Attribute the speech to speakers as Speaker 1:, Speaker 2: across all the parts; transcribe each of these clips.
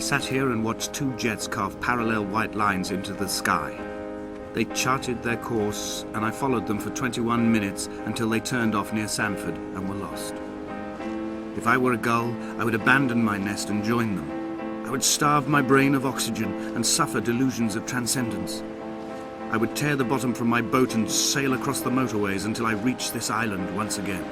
Speaker 1: sat here and watched two jets carve parallel white lines into the sky. They charted their course, and I followed them for 21 minutes until they turned off near Sanford and were lost. If I were a gull, I would abandon my nest and join them. I would starve my brain of oxygen and suffer delusions of transcendence. I would tear the bottom from my boat and sail across the motorways until I reached this island once again.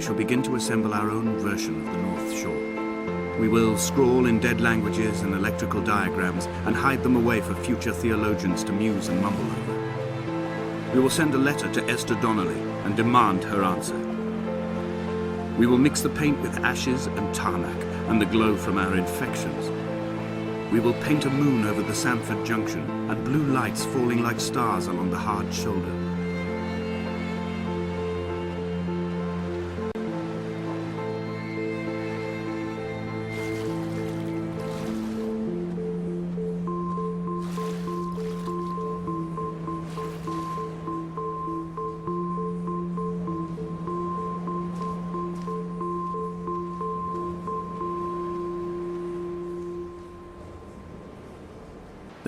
Speaker 1: We shall begin to assemble our own version of the North Shore. We will scrawl in dead languages and electrical diagrams and hide them away for future theologians to muse and mumble over. We will send a letter to Esther Donnelly and demand her answer. We will mix the paint with ashes and tarmac and the glow from our infections. We will paint a moon over the Sanford Junction and blue lights falling like stars along the hard shoulder.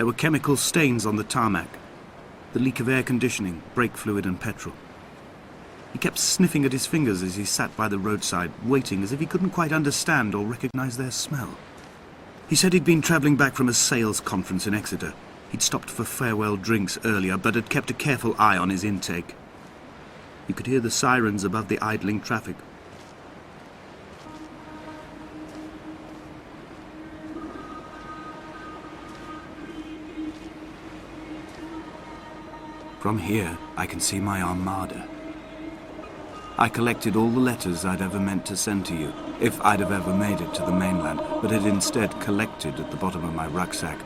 Speaker 1: There were chemical stains on the tarmac, the leak of air conditioning, brake fluid and petrol. He kept sniffing at his fingers as he sat by the roadside, waiting as if he couldn't quite understand or recognize their smell. He said he'd been travelling back from a sales conference in Exeter. He'd stopped for farewell drinks earlier, but had kept a careful eye on his intake. You could hear the sirens above the idling traffic. From here, I can see my armada. I collected all the letters I'd ever meant to send to you, if I'd have ever made it to the mainland, but had instead collected at the bottom of my rucksack,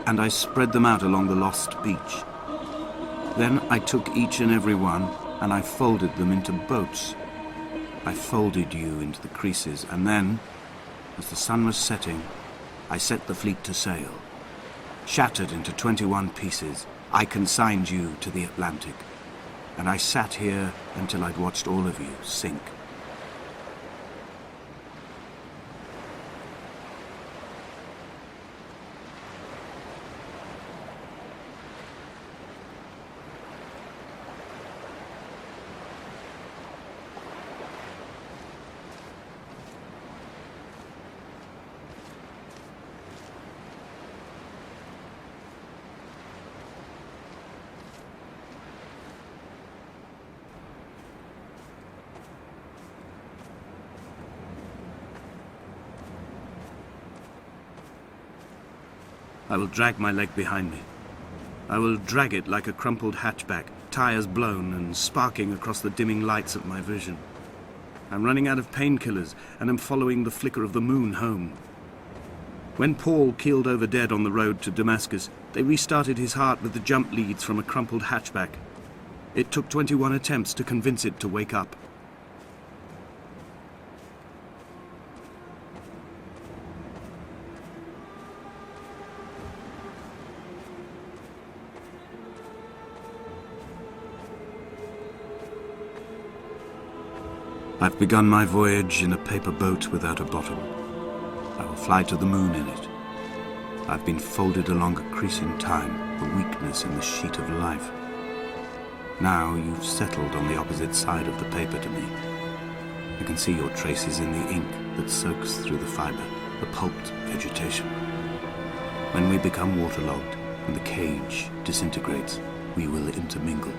Speaker 1: and I spread them out along the lost beach. Then I took each and every one, and I folded them into boats. I folded you into the creases, and then, as the sun was setting, I set the fleet to sail. Shattered into 21 pieces, I consigned you to the Atlantic, and I sat here until I'd watched all of you sink. I will drag my leg behind me. I will drag it like a crumpled hatchback, tires blown and sparking across the dimming lights of my vision. I'm running out of painkillers and am following the flicker of the moon home. When Paul keeled over dead on the road to Damascus, they restarted his heart with the jump leads from a crumpled hatchback. It took 21 attempts to convince it to wake up. I've begun my voyage in a paper boat without a bottom. I will fly to the moon in it. I've been folded along a crease in time, a weakness in the sheet of life. Now you've settled on the opposite side of the paper to me. I can see your traces in the ink that soaks through the fiber, the pulped vegetation. When we become waterlogged and the cage disintegrates, we will intermingle.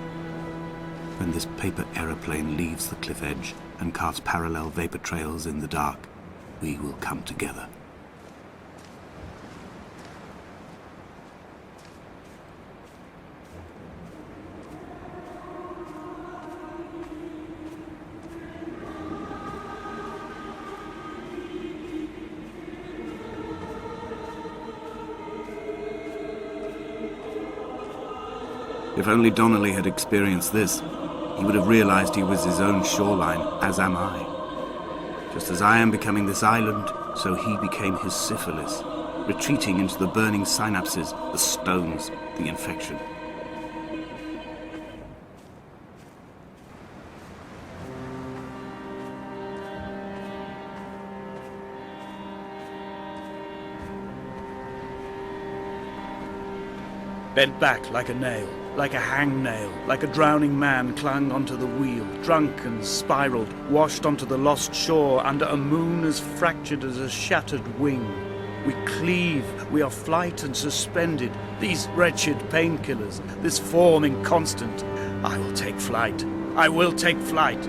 Speaker 1: When this paper aeroplane leaves the cliff edge and carves parallel vapor trails in the dark, we will come together. If only Donnelly had experienced this, he would have realized he was his own shoreline, as am I. Just as I am becoming this island, so he became his syphilis, retreating into the burning synapses, the stones, the infection.
Speaker 2: Bent back like a nail, like a hangnail, like a drowning man clung onto the wheel, drunk and spiraled, washed onto the lost shore under a moon as fractured as a shattered wing. We cleave, we are flight and suspended, these wretched painkillers, this form inconstant. I will take flight, I will take flight.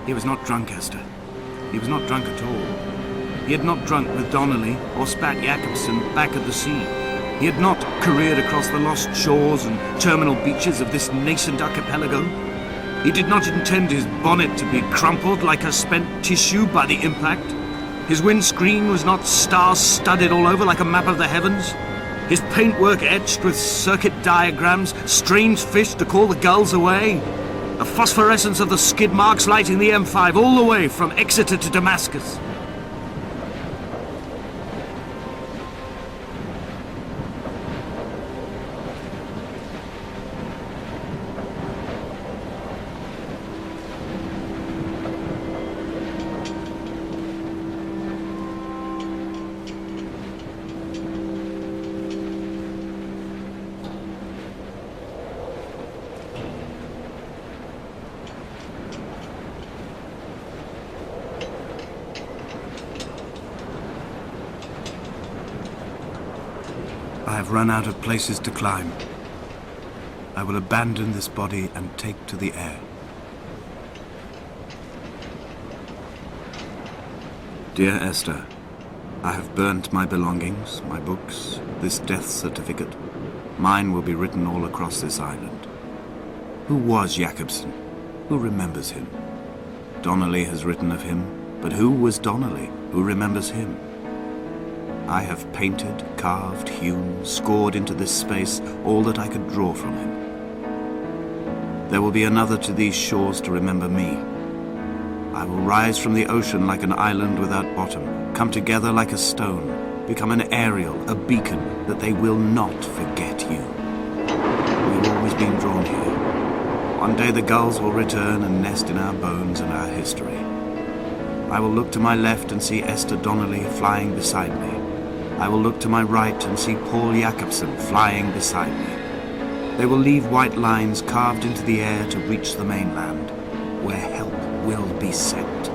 Speaker 1: He was not drunk, Esther. He was not drunk at all. He had not drunk with Donnelly or spat Jakobsen back at the sea. He had not careered across the lost shores and terminal beaches of this nascent archipelago. He did not intend his bonnet to be crumpled like a spent tissue by the impact. His windscreen was not star-studded all over like a map of the heavens. His paintwork etched with circuit diagrams, strange fish to call the gulls away. The phosphorescence of the skid marks lighting the M5 all the way from Exeter to Damascus. I have run out of places to climb. I will abandon this body and take to the air. Dear Esther, I have burnt my belongings, my books, this death certificate. Mine will be written all across this island. Who was Jakobsen? Who remembers him? Donnelly has written of him, but who was Donnelly? Who remembers him? I have painted, carved, hewn, scored into this space all that I could draw from him. There will be another to these shores to remember me. I will rise from the ocean like an island without bottom, come together like a stone, become an aerial, a beacon, that they will not forget you. We have always been drawn here. One day the gulls will return and nest in our bones and our history. I will look to my left and see Esther Donnelly flying beside me. I will look to my right and see Paul Jakobsen flying beside me. They will leave white lines carved into the air to reach the mainland, where help will be sent.